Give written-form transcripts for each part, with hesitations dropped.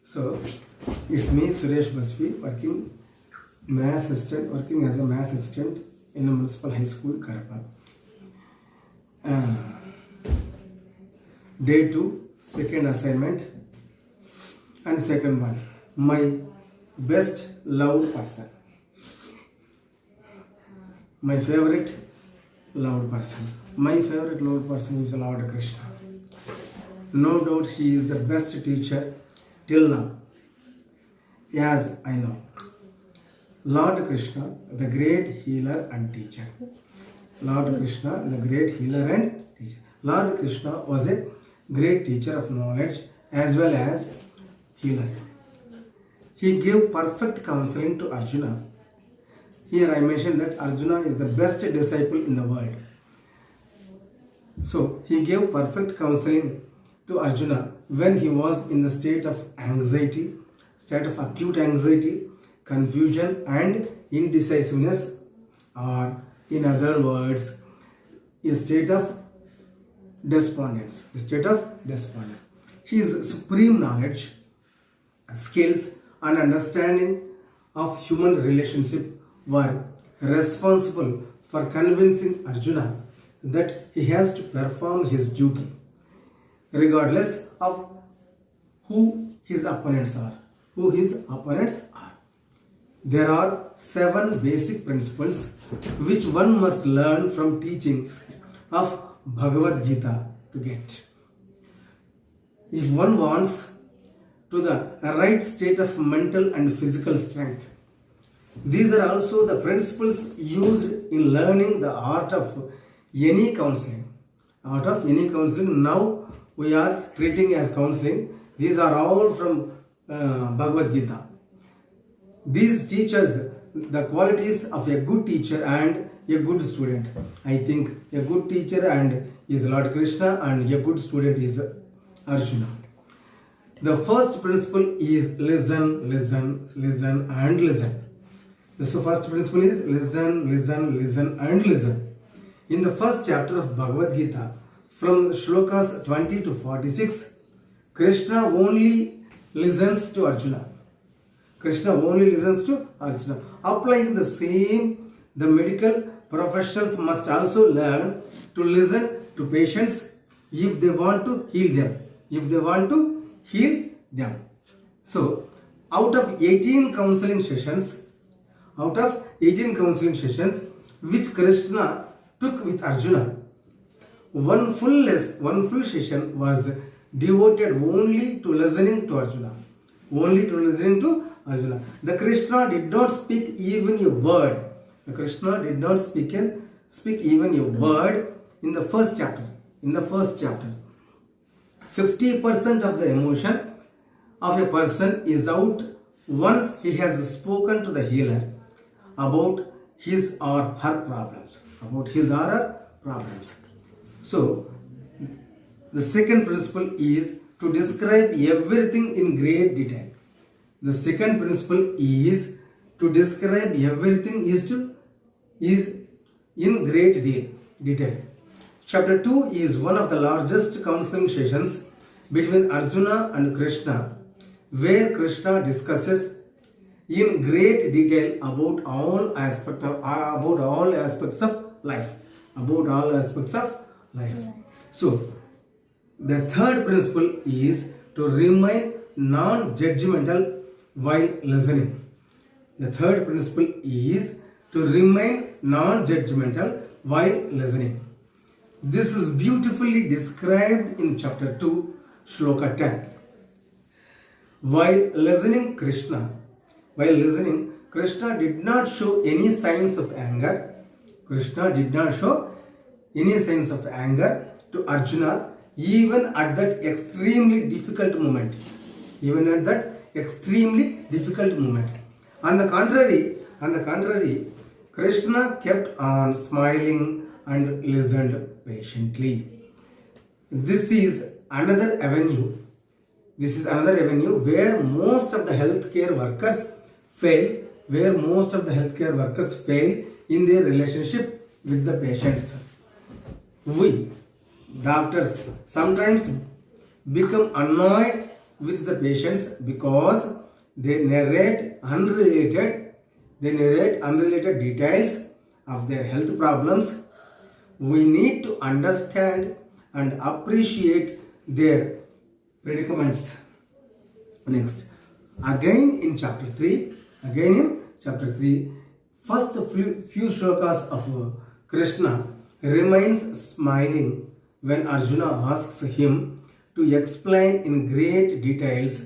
So it's me, Suresh Basvi, working as a math assistant in a municipal high school, Kadapa. Day 2, second assignment, and second one, my best loved person. My favorite loved person. My favorite loved person is Lord Krishna. No doubt he is the best teacher till now, as I know. Lord Krishna, the great healer and teacher. Lord Krishna, the great healer and teacher. Lord Krishna was a great teacher of knowledge as well as healer. He gave perfect counseling to Arjuna. Here I mentioned that Arjuna is the best disciple in the world. So he gave perfect counseling to Arjuna when he was in the state of anxiety, state of acute anxiety, confusion and indecisiveness, or in other words, a state of despondence. His supreme knowledge, skills and understanding of human relationship were responsible for convincing Arjuna that he has to perform his duty regardless of who his opponents are. There are 7 basic principles which one must learn from teachings of Bhagavad Gita to get. If one wants to the right state of mental and physical strength, these are also the principles used in learning the art of any counseling. Now we are treating as counseling. These are all from Bhagavad Gita. These teach us the qualities of a good teacher and a good student. I think a good teacher and is Lord Krishna and a good student is Arjuna. The first principle is listen and listen. So first principle is listen and listen. In the first chapter of Bhagavad Gita, from shlokas 20 to 46, Krishna only listens to Arjuna. Applying the same, the medical professionals must also learn to listen to patients if they want to heal them. So, out of 18 counseling sessions which Krishna took with Arjuna, one full session was devoted only to listening to Arjuna. The Krishna did not speak even a word. In the first chapter. 50% of the emotion of a person is out once he has spoken to the healer about his or her problems. So, the second principle is to describe everything in great detail. Chapter 2 is one of the largest counseling sessions between Arjuna and Krishna, where Krishna discusses in great detail about all aspects of life. So, the third principle is to remain non-judgmental while listening. This is beautifully described in chapter 2, shloka 10. While listening, Krishna did not show any signs of anger. To Arjuna, even at that extremely difficult moment. On the contrary, Krishna kept on smiling and listened patiently. This is another avenue where most of the healthcare workers fail in their relationship with the patients. We, doctors, sometimes become annoyed with the patients because they narrate unrelated details of their health problems. We need to understand and appreciate their predicaments. Next, again in chapter 3, first few shlokas of Krishna remains smiling when Arjuna asks him to explain in great details.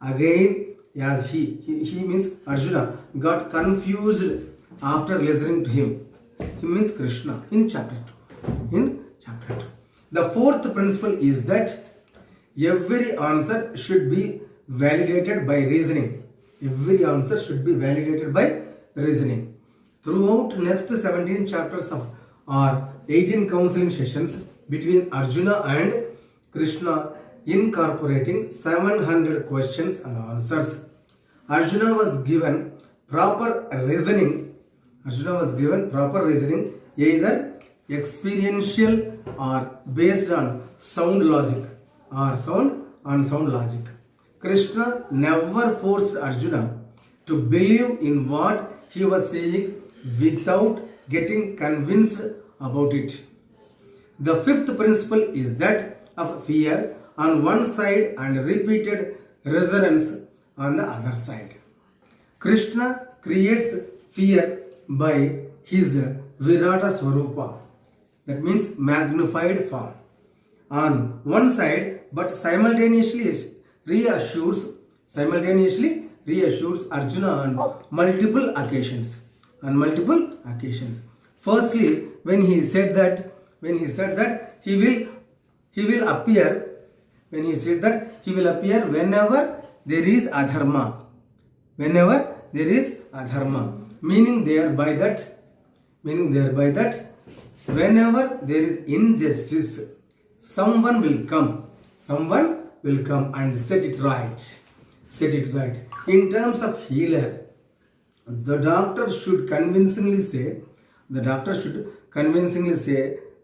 Again, as he means Arjuna got confused after listening to him. He means Krishna in chapter 2. The fourth principle is that every answer should be validated by reasoning. Throughout next 17 chapters of or 18 counseling sessions between Arjuna and Krishna, incorporating 700 questions and answers, Arjuna was given proper reasoning, either experiential or based on sound logic. Krishna never forced Arjuna to believe in what he was saying without getting convinced about it. The fifth principle is that of fear on one side and repeated resonance on the other side. Krishna creates fear by his Virata Swarupa, that means magnified form, on one side, but simultaneously reassures Arjuna on multiple occasions. Firstly, when he said that he will appear whenever there is adharma, meaning thereby that whenever there is injustice, someone will come and set it right. In terms of healer, the doctor should convincingly say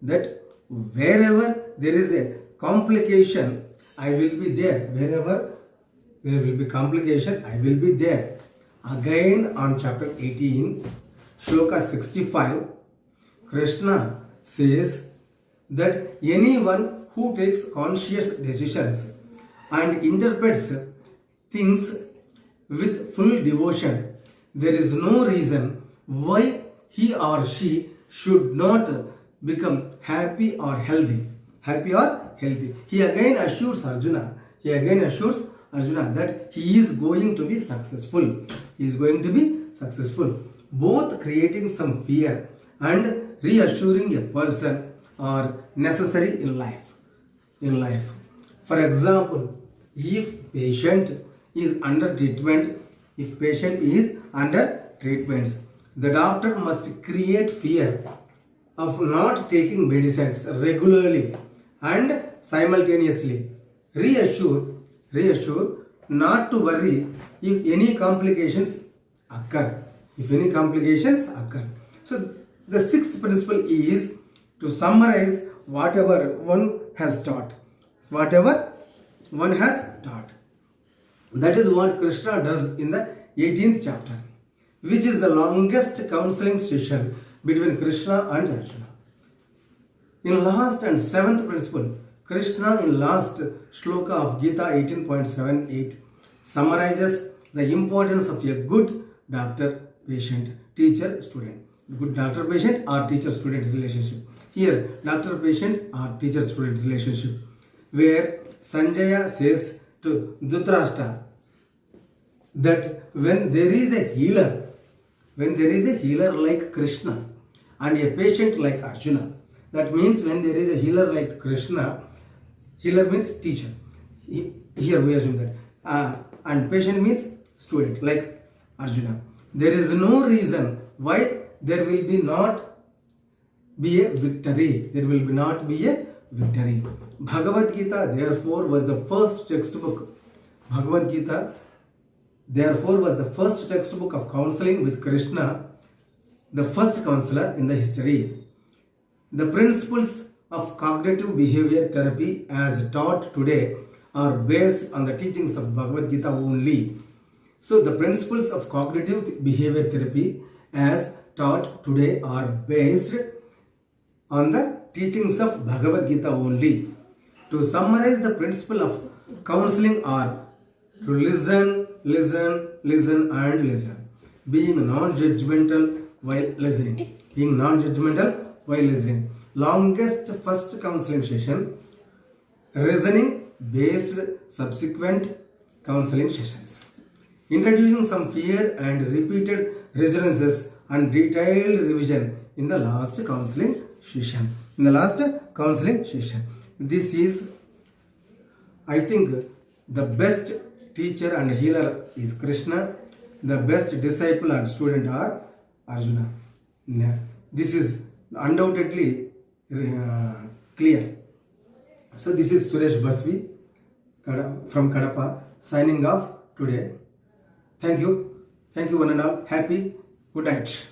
that wherever there is a complication, I will be there. Wherever there will be complication, I will be there. Again on chapter 18, shloka 65, Krishna says that anyone who takes conscious decisions and interprets things with full devotion, there is no reason why he or she should not become happy or healthy. He again assures Arjuna that he is going to be successful. Both creating some fear and reassuring a person are necessary in life. For example, if patient is under treatment, the doctor must create fear of not taking medicines regularly and simultaneously reassure not to worry if any complications occur. So the sixth principle is to summarize whatever one has taught. That is what Krishna does in the 18th chapter, which is the longest counseling session between Krishna and Arjuna. In last and seventh principle, Krishna in last shloka of Gita 18.78 summarizes the importance of a good doctor-patient, teacher-student. Good doctor-patient or teacher-student relationship. Here, doctor-patient or teacher-student relationship, where Sanjaya says to Dhritarashtra that when there is a healer like Krishna and a patient like Arjuna, that means when there is a healer like Krishna, healer means teacher. Here we assume that. And patient means student like Arjuna. There is no reason why there will not be a victory. Bhagavad Gita therefore was the first textbook. Of counseling with Krishna, the first counselor in the history. The principles of cognitive behavior therapy as taught today are based on the teachings of Bhagavad Gita only. So the principles of cognitive behavior therapy as taught today are based on the teachings of Bhagavad Gita only. To summarize, the principle of counseling are to listen, listen, listen and listen. Being non-judgmental while listening. Being non-judgmental while listening. Longest first counseling session. Reasoning based subsequent counseling sessions. Introducing some fear and repeated resonances and detailed revision in the last counseling session. This is, I think, the best teacher and healer is Krishna. The best disciple and student are Arjuna. This is undoubtedly clear. So this is Suresh Basvi from Kadapa signing off today. Thank you one and all. Happy good night.